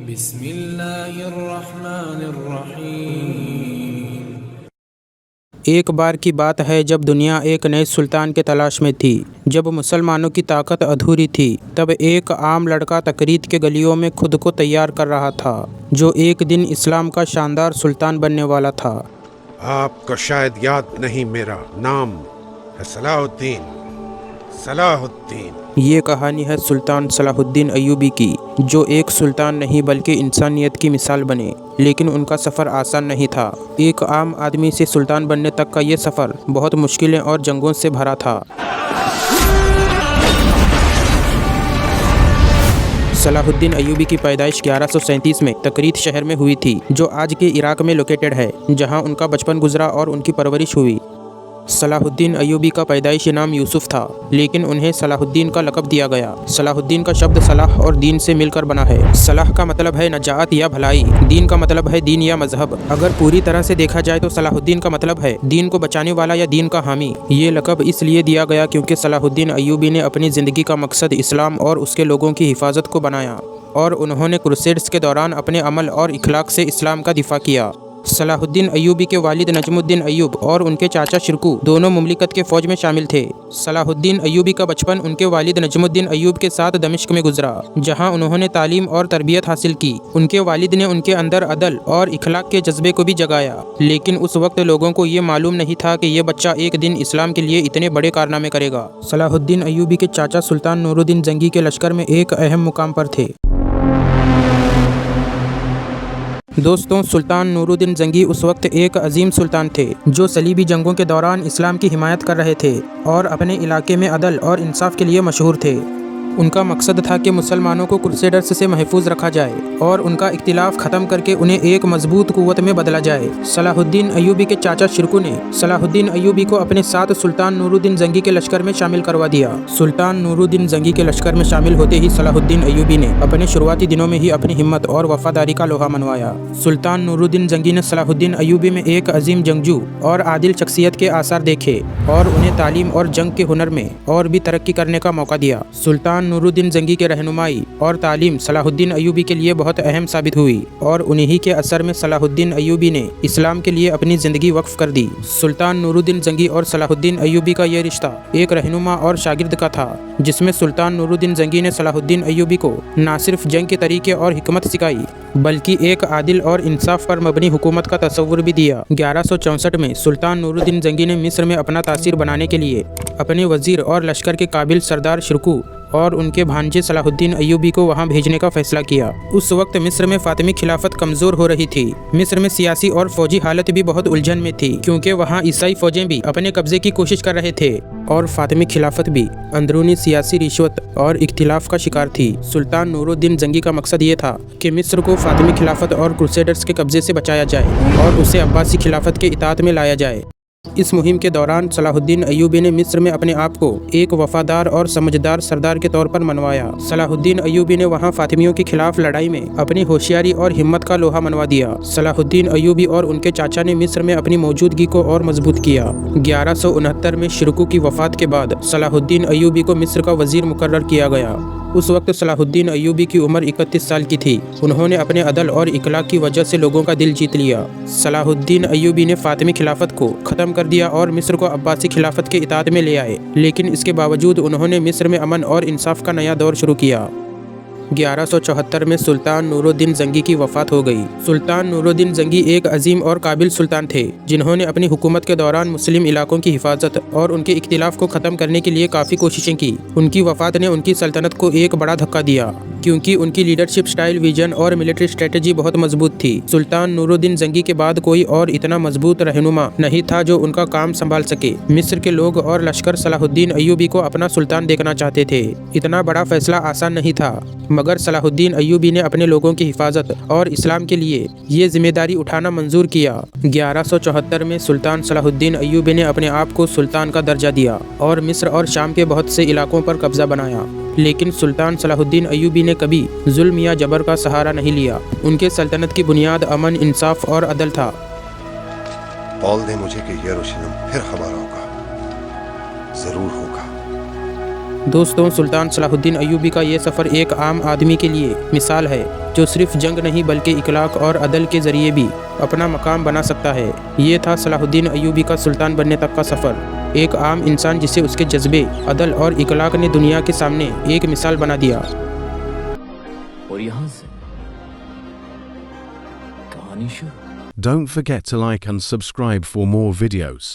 बिस्मिल्लाहिर्रहमानिर्रहीम। एक बार की बात है जब दुनिया एक नए सुल्तान के तलाश में थी। जब मुसलमानों की ताकत अधूरी थी, तब एक आम लड़का तकरीत के गलियों में खुद को तैयार कर रहा था, जो एक दिन इस्लाम का शानदार सुल्तान बनने वाला था। आपको शायद याद नहीं, मेरा नाम है सलाहुद्दीन। सलाहुद्दीन। ये कहानी है सुल्तान सलाहुद्दीन अय्यूबी की, जो एक सुल्तान नहीं बल्कि इंसानियत की मिसाल बने। लेकिन उनका सफ़र आसान नहीं था। एक आम आदमी से सुल्तान बनने तक का ये सफ़र बहुत मुश्किलें और जंगों से भरा था। सलाहुद्दीन अय्यूबी की पैदाइश 1137 में तकरीत शहर में हुई थी, जो आज के इराक में लोकेटेड है, जहां उनका बचपन गुजरा और उनकी परवरिश हुई। सलाहुद्दीन अय्यूबी का पैदाइशी नाम यूसुफ था, लेकिन उन्हें सलाहुद्दीन का लक़ब दिया गया। सलाहुद्दीन का शब्द सलाह और दीन से मिलकर बना है। सलाह का मतलब है नजात या भलाई, दीन का मतलब है दीन या मजहब। अगर पूरी तरह से देखा जाए तो सलाहुद्दीन का मतलब है दीन को बचाने वाला या दीन का हामी। ये लक़ब इसलिए दिया गया क्योंकि सलाहुद्दीन अय्यूबी ने अपनी ज़िंदगी का मकसद इस्लाम और उसके लोगों की हिफाजत को बनाया, और उन्होंने क्रूसेड्स के दौरान अपने अमल और इखलाक से इस्लाम का दिफा किया। सलाहुद्दीन अय्यूबी के वालिद नजमुद्दीन अय्यूब और उनके चाचा शिरकू दोनों मुमलिकत के फ़ौज में शामिल थे। सलाहुद्दीन अय्यूबी का बचपन उनके वालिद नजमुद्दीन अय्यूब के साथ दमिश्क में गुजरा, जहां उन्होंने तालीम और तरबियत हासिल की। उनके वालिद ने उनके अंदर अदल और इखलाक के जज्बे को भी जगाया, लेकिन उस वक्त लोगों को ये मालूम नहीं था कि ये बच्चा एक दिन इस्लाम के लिए इतने बड़े कारनामे करेगा। सलाहुद्दीन अय्यूबी के चाचा सुल्तान नूरुद्दीन जंगी के लश्कर में एक अहम मुकाम पर थे। दोस्तों, सुल्तान नूरुद्दीन जंगी उस वक्त एक अजीम सुल्तान थे, जो सलीबी जंगों के दौरान इस्लाम की हिमायत कर रहे थे और अपने इलाके में अदल और इंसाफ के लिए मशहूर थे। उनका मकसद था कि मुसलमानों को क्रूसेडर्स से महफूज रखा जाए और उनका इख्तिलाफ ख़त्म करके उन्हें एक मजबूत कुव्वत में बदला जाए। सलाहुद्दीन अय्यूबी के चाचा शिरकू ने सलाहुद्दीन अय्यूबी को अपने साथ सुल्तान नूरुद्दीन जंगी के लश्कर में शामिल करवा दिया। सुल्तान नूरुद्दीन जंगी के लश्कर में शामिल होते ही सलाहुद्दीन अय्यूबी ने अपने शुरुआती दिनों में ही अपनी हिम्मत और वफादारी का लोहा मनवाया। सुल्तान नूरुद्दीन जंगी ने सलाहुद्दीन अय्यूबी में एक अजीम जंगजू और आदिल शख्सियत के आसार देखे और उन्हें तालीम और जंग के हुनर में और भी तरक्की करने का मौका दिया। सुल्तान नूरुद्दीन जंगी के रहनुमाई और तालीम सलाहुद्दीन अय्यूबी के लिए बहुत अहम साबित हुई, और उन्हीं के असर में सलाहुद्दीन अय्यूबी ने इस्लाम के लिए अपनी ज़िंदगी वक्फ कर दी। सुल्तान नूरुद्दीन जंगी और सलाहुद्दीन अय्यूबी का ये रिश्ता एक रहनुमा और शागिर्द का था, जिसमें सुल्तान नूरुद्दीन जंगी ने सलाहुद्दीन अय्यूबी को न सिर्फ जंग के तरीके और हिकमत सिखाई, बल्कि एक आदिल और इंसाफ पर मबनी हुकूमत का तस्वुर भी दिया। 1164 में सुल्तान नूरुद्दीन जंगी ने मिस्र में अपना तासीर बनाने के लिए अपने वजीर और लश्कर के काबिल सरदार शिरकू और उनके भांजे सलाहुद्दीन अय्यूबी को वहां भेजने का फैसला किया। उस वक्त मिस्र में फातिमी खिलाफत कमज़ोर हो रही थी। मिस्र में सियासी और फौजी हालत भी बहुत उलझन में थी, क्योंकि वहां ईसाई फौजें भी अपने कब्जे की कोशिश कर रहे थे और फातिमी खिलाफत भी अंदरूनी सियासी रिश्वत और इख्तिलाफ का शिकार थी। सुल्तान नूरुद्दीन जंगी का मकसद ये था कि मिस्र को फातिमी खिलाफत और क्रूसेडर्स के कब्जे से बचाया जाए और उसे अब्बासी खिलाफत के इताअत में लाया जाए। इस मुहिम के दौरान सलाहुद्दीन अय्यूबी ने मिस्र में अपने आप को एक वफादार और समझदार सरदार के तौर पर मनवाया। सलाहुद्दीन अय्यूबी ने वहां फातिमियों के खिलाफ लड़ाई में अपनी होशियारी और हिम्मत का लोहा मनवा दिया। सलाहुद्दीन अय्यूबी और उनके चाचा ने मिस्र में अपनी मौजूदगी को और मजबूत किया। 1169 में शिरकू की वफात के बाद सलाहुद्दीन अय्यूबी को मिस्र का वजीर मुकर्रर किया गया। उस वक्त सलाहुद्दीन अय्यूबी की उम्र 31 साल की थी। उन्होंने अपने अदल और इखलाक की वजह से लोगों का दिल जीत लिया। सलाहुद्दीन अय्यूबी ने फातिमी खिलाफत को ख़त्म कर दिया और मिस्र को अब्बासी खिलाफत के इताअत में ले आए, लेकिन इसके बावजूद उन्होंने मिस्र में अमन और इंसाफ का नया दौर शुरू किया। 1174 में सुल्तान नूरुद्दीन जंगी की वफ़ात हो गई। सुल्तान नूरुद्दीन जंगी एक अजीम और काबिल सुल्तान थे, जिन्होंने अपनी हुकूमत के दौरान मुस्लिम इलाकों की हिफाजत और उनके इख्तिलाफ को ख़त्म करने के लिए काफ़ी कोशिशें की। उनकी वफ़ात ने उनकी सल्तनत को एक बड़ा धक्का दिया, क्योंकि उनकी लीडरशिप स्टाइल, विजन और मिलिट्री स्ट्रेटजी बहुत मजबूत थी। सुल्तान नूरुद्दीन जंगी के बाद कोई और इतना मजबूत रहनुमा नहीं था जो उनका काम संभाल सके। मिस्र के लोग और लश्कर सलाहुद्दीन अय्यूबी को अपना सुल्तान देखना चाहते थे। इतना बड़ा फैसला आसान नहीं था, मगर सलाहुद्दीन अय्यूबी ने अपने लोगों की हिफाजत और इस्लाम के लिए ये जिम्मेदारी उठाना मंजूर किया। 1174 में सुल्तान सलाहुद्दीन अय्यूबी ने अपने आप को सुल्तान का दर्जा दिया और मिस्र और शाम के बहुत से इलाकों पर कब्जा बनाया। लेकिन सुल्तान सलाहुद्दीन अय्यूबी ने कभी जुल्म या जबर का सहारा नहीं लिया। उनके सल्तनत की बुनियाद अमन, इंसाफ और अदल था। बोल दे मुझे कि यरूशलेम फिर हमारा होगा, जरूर होगा। दोस्तों, सुल्तान सलाहुद्दीन अय्यूबी का ये सफ़र एक आम आदमी के लिए मिसाल है, जो सिर्फ जंग नहीं बल्कि इखलाक और अदल के ज़रिए भी अपना मकाम बना सकता है। ये था सलाहुद्दीन अय्यूबी का सुल्तान बनने तक का सफ़र। एक आम इंसान जिसे उसके जज्बे, अदल और इखलाक ने दुनिया के सामने एक मिसाल बना दिया। और यहाँ से कहानी शुरू। Don't forget to like and subscribe for more videos.